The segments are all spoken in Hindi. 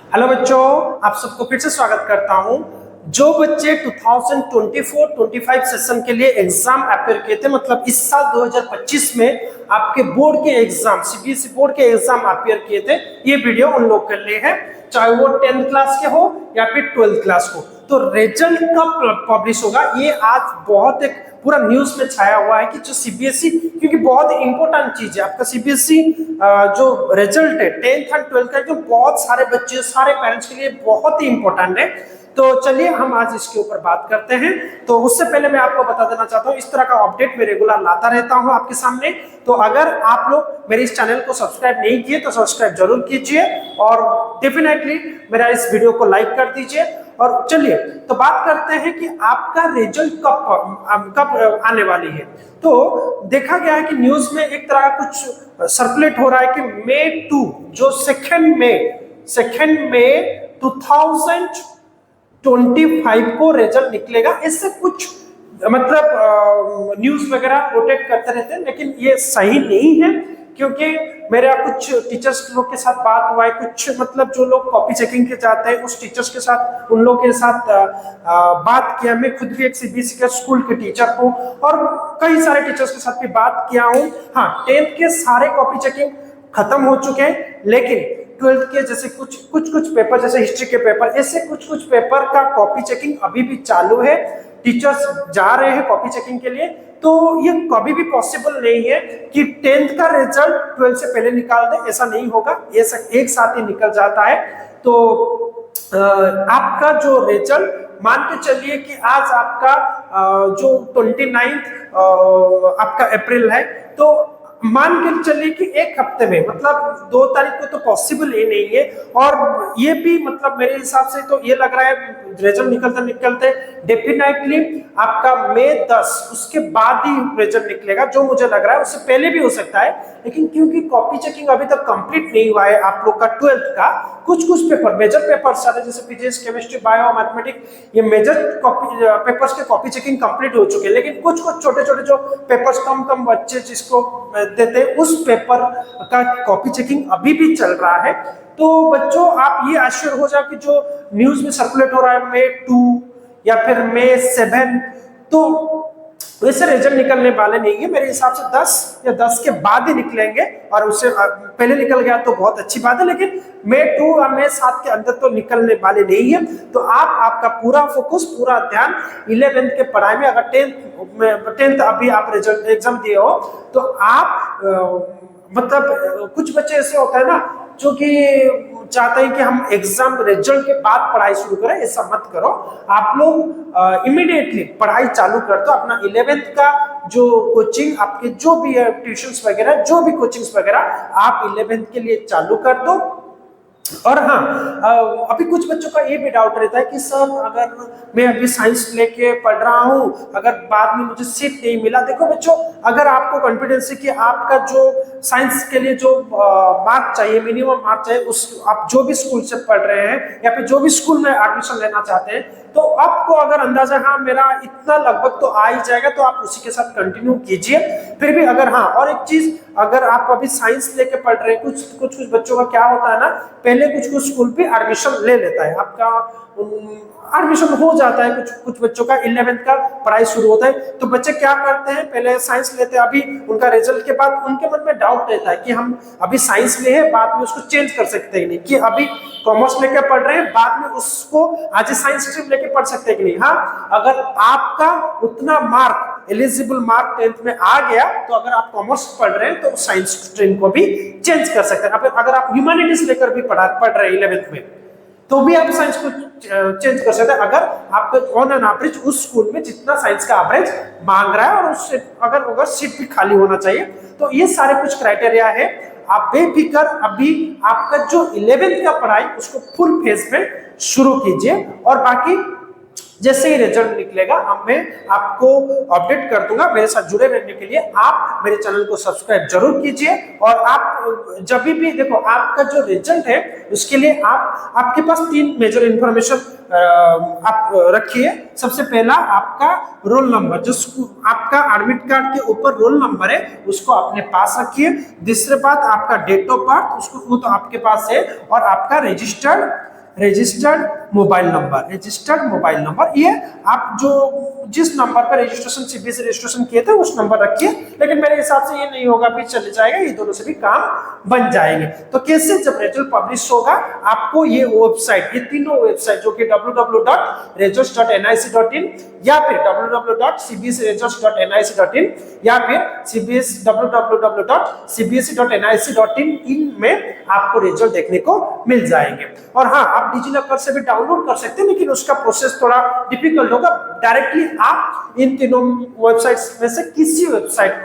हेलो बच्चों, आप सबको फिर से स्वागत करता हूं। जो बच्चे 2024-25 सेशन के लिए एग्जाम अपेयर किए थे, मतलब इस साल 2025 में आपके बोर्ड के एग्जाम, सीबीएसई बोर्ड के एग्जाम अपेयर किए थे, ये वीडियो उन लोग के लिए है, चाहे वो 10th क्लास के हो या फिर 12th क्लास को। तो रिजल्ट कब पब्लिश होगा, ये आज बहुत एक पूरा न्यूज में छाया हुआ है कि जो सीबीएसई, क्योंकि बहुत इंपॉर्टेंट चीज है आपका सीबीएसई जो रिजल्ट है 10th एंड 12th का, जो बहुत सारे बच्चे, सारे पेरेंट्स के लिए बहुत ही इंपॉर्टेंट है। तो चलिए हम आज इसके ऊपर बात करते हैं। तो उससे पहले मैं आपको बता देना चाहता हूँ, इस तरह का अपडेट मैं रेगुलर लाता रहता हूँ आपके सामने। तो अगर आप लोग मेरे इस चैनल को सब्सक्राइब नहीं किए तो सब्सक्राइब जरूर कीजिए और डेफिनेटली मेरा इस वीडियो को लाइक कर दीजिए। और चलिए तो बात करते हैं कि आपका रिजल्ट कब आने वाली है। तो देखा गया है कि न्यूज में एक तरह का कुछ सर्कुलेट हो रहा है कि मई 2, जो सेकेंड मई 2025 को रिजल्ट निकलेगा। इससे कुछ मतलब न्यूज वगैरह रोटेट करते रहते हैं, लेकिन ये सही नहीं है, क्योंकि मेरा कुछ टीचर्स लोग के साथ बात हुआ है, कुछ मतलब जो लोग कॉपी चेकिंग के जाते हैं उस टीचर्स के साथ, उन लोग के साथ बात किया। मैं खुद भी एक सीबीएसई के स्कूल के टीचर हूँ और कई सारे टीचर्स के साथ भी बात किया हूँ। हाँ, 10th के सारे कॉपी चेकिंग खत्म हो चुके हैं, लेकिन 12th के जैसे कुछ पेपर, जैसे हिस्ट्री के पेपर, ऐसे कुछ पेपर का कॉपी चेकिंग अभी भी चालू है। टीचर्स जा रहे हैं कॉपी चेकिंग के लिए। तो ये कभी भी पॉसिबल नहीं है कि 10th का रिजल्ट 12th से पहले निकाल दे, ऐसा नहीं होगा, ये एक साथ ही निकल जाता है। तो आपका जो रिजल्ट मान के चलिए कि आज आपका जो 29 आपका अप्रैल है, तो मान के चलिए कि एक हफ्ते में, मतलब 2 तारीख को तो पॉसिबल ही नहीं है। और ये भी मतलब मेरे हिसाब से तो ये लग रहा है रिजल्ट निकलते डेफिनेटली आपका मई 10 उसके बाद ही रिजल्ट निकलेगा, जो मुझे लग रहा है। उससे पहले भी हो सकता है, लेकिन क्योंकि कॉपी चेकिंग अभी तक कंप्लीट नहीं हुआ है आप लोग का 12th का, कुछ पेपर, मेजर पेपर सारे जैसे फिजिक्स, केमिस्ट्री, बायो, मैथमेटिक्स, ये मेजर पेपर्स के कॉपी चेकिंग कंप्लीट हो चुके हैं। लेकिन कुछ छोटे जो पेपर्स कम बच्चे जिसको देते हैं, उस पेपर का कॉपी चेकिंग अभी भी चल रहा है। तो बच्चों, आप ये आश्चर्य हो जाओ कि जो न्यूज में सर्कुलेट हो रहा है मई 2 या फिर मई 7, तो वैसे रिजल्ट निकलने वाले नहीं है। मेरे हिसाब से 10 या 10 के बाद ही निकलेंगे, और उससे पहले निकल गया तो बहुत अच्छी बात है, लेकिन मई 2 और मई 7 के अंदर तो निकलने वाले नहीं है। तो आपका पूरा फोकस, पूरा ध्यान 11th के पढ़ाई में, अगर 10th अभी आप रिजल्ट एग्जाम दिए हो तो आप मतलब कुछ बच्चे ऐसे होता है ना जो कि चाहते हैं कि हम एग्जाम रिजल्ट के बाद पढ़ाई शुरू करें। ऐसा मत करो, आप लोग इमीडिएटली पढ़ाई चालू कर दो। अपना 11th का जो कोचिंग, आपके जो भी ट्यूशंस वगैरह, जो भी कोचिंग्स वगैरह, आप 11th के लिए चालू कर दो। और हाँ, अभी कुछ बच्चों का ये भी डाउट रहता है कि सर, अगर मैं अभी साइंस लेके पढ़ रहा हूँ, अगर बाद में मुझे सीट नहीं मिला। देखो बच्चों, अगर आपको कॉन्फिडेंस है कि आपका जो साइंस के लिए जो मार्क चाहिए, मिनिमम मार्क चाहिए, उस आप जो भी स्कूल से पढ़ रहे हैं या फिर जो भी स्कूल में एडमिशन लेना चाहते हैं, तो आपको अगर अंदाजा, हाँ मेरा इतना लगभग तो आ ही जाएगा, तो आप उसी के साथ कंटिन्यू कीजिए। फिर भी अगर, हाँ, और एक चीज, अगर आप अभी साइंस लेके पढ़ रहे हैं, कुछ बच्चों का क्या होता है ना, पहले कुछ स्कूल पे एडमिशन ले लेता है, आपका एडमिशन हो जाता है, कुछ बच्चों का 11th का पढ़ाई शुरू होता है। तो बच्चे क्या करते हैं, पहले साइंस लेते हैं, अभी उनका रिजल्ट के बाद उनके मन में डाउट रहता है कि हम अभी साइंस ले हैं, बाद में उसको चेंज कर सकते हैं नहीं, कि अभी कॉमर्स लेके पढ़ रहे हैं, बाद में उसको आज साइंस स्ट्रीम लेके पढ़ सकते हैं कि नहीं। हाँ, अगर आपका उतना मार्क, एलिजिबल मार्क 10th में आ गया, तो अगर आप कॉमर्स पढ़ रहे हैं तो साइंस स्ट्रीम को भी चेंज कर सकते हैं। अगर आप ह्यूमैनिटीज लेकर भी पढ़ रहे हैं 11th में, तो भी आप साइंस को चेंज कर सकते हैं, अगर आपका ऑन एन एवरेज उस स्कूल में जितना साइंस का एवरेज मांग रहा है, और उससे अगर सीट भी खाली होना चाहिए। तो ये सारे कुछ क्राइटेरिया है। आप बेफिक्र अभी आपका जो 11th का पढ़ाई, उसको फुल फेज में शुरू कीजिए, और बाकी जैसे ही रिजल्ट निकलेगा मैं आपको अपडेट कर दूंगा। मेरे साथ जुड़े रहने के लिए आप मेरे चैनल को सब्सक्राइब जरूर कीजिए। और आप जब भी देखो, आपका जो रिजल्ट है उसके लिए आपके पास 3 मेजर इंफॉर्मेशन आप रखिए। सबसे पहला आपका रोल नंबर, जो आपका एडमिट कार्ड के ऊपर रोल नंबर है, उसको अपने पास रखिए। दूसरी बात, आपका डेट ऑफ बर्थ, उसको वो तो आपके पास है, और आपका रजिस्टर्ड रजिस्टर्ड मोबाइल नंबर, ये आप जो जिस नंबर पर रजिस्ट्रेशन सीबीएसई रजिस्ट्रेशन किए थे उस नंबर रखिए, लेकिन मेरे हिसाब से ये नहीं होगा, भी चले जाएगा, ये दोनों से भी काम बन जाएंगे। तो कैसे, जब रिजल्ट पब्लिश होगा आपको ये वेबसाइट, ये तीनों वेबसाइट जो कि www.results.nic.in या फिर www.cbsresults.nic.in या फिर www.cbse.nic.in इनमें आपको रिजल्ट देखने को मिल जाएंगे। और हाँ, आप डिजिलॉकर से भी डाउनलोड कर सकते हैं, लेकिन उसका प्रोसेस थोड़ा डिफिकल्ट होगा। डायरेक्टली आप इन तीनों वेबसाइट्स में से किसी वेबसाइट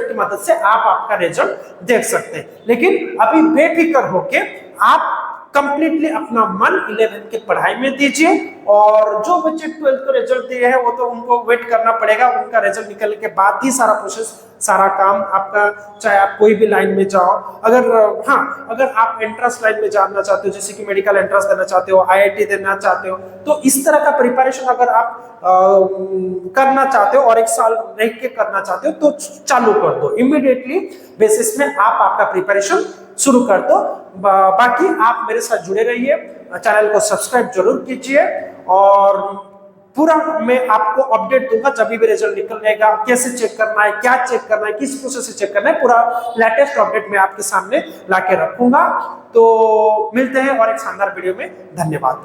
की मदद से आप आपका रिजल्ट देख सकते हैं। लेकिन अभी बेफिक्र होके आप कंप्लीटली अपना मन 11th की पढ़ाई में दीजिए, और जो बच्चे 12th को रिजल्ट दिए हैं वो तो उनको वेट करना पड़ेगा, उनका रिजल्ट निकलने के बाद ही सारा प्रोसेस, सारा काम आपका, चाहे आप कोई भी लाइन में जाओ। अगर आप एंट्रेंस लाइन में जाना चाहते हो, जैसे कि मेडिकल एंट्रेंस देना चाहते हो, आईआईटी देना चाहते हो, तो इस तरह का प्रिपरेशन अगर आप करना चाहते हो और एक साल रह के करना चाहते हो तो चालू कर दो, इमीडिएटली बेसिस में आप आपका प्रिपरेशन शुरू कर दो। बाकी आप मेरे साथ जुड़े रहिए, चैनल को सब्सक्राइब जरूर कीजिए, और पूरा मैं आपको अपडेट दूंगा जब भी रिजल्ट निकलेगा, कैसे चेक करना है, क्या चेक करना है, किस प्रोसेस से चेक करना है, पूरा लेटेस्ट अपडेट मैं आपके सामने लाके रखूंगा। तो मिलते हैं और एक शानदार वीडियो में, धन्यवाद।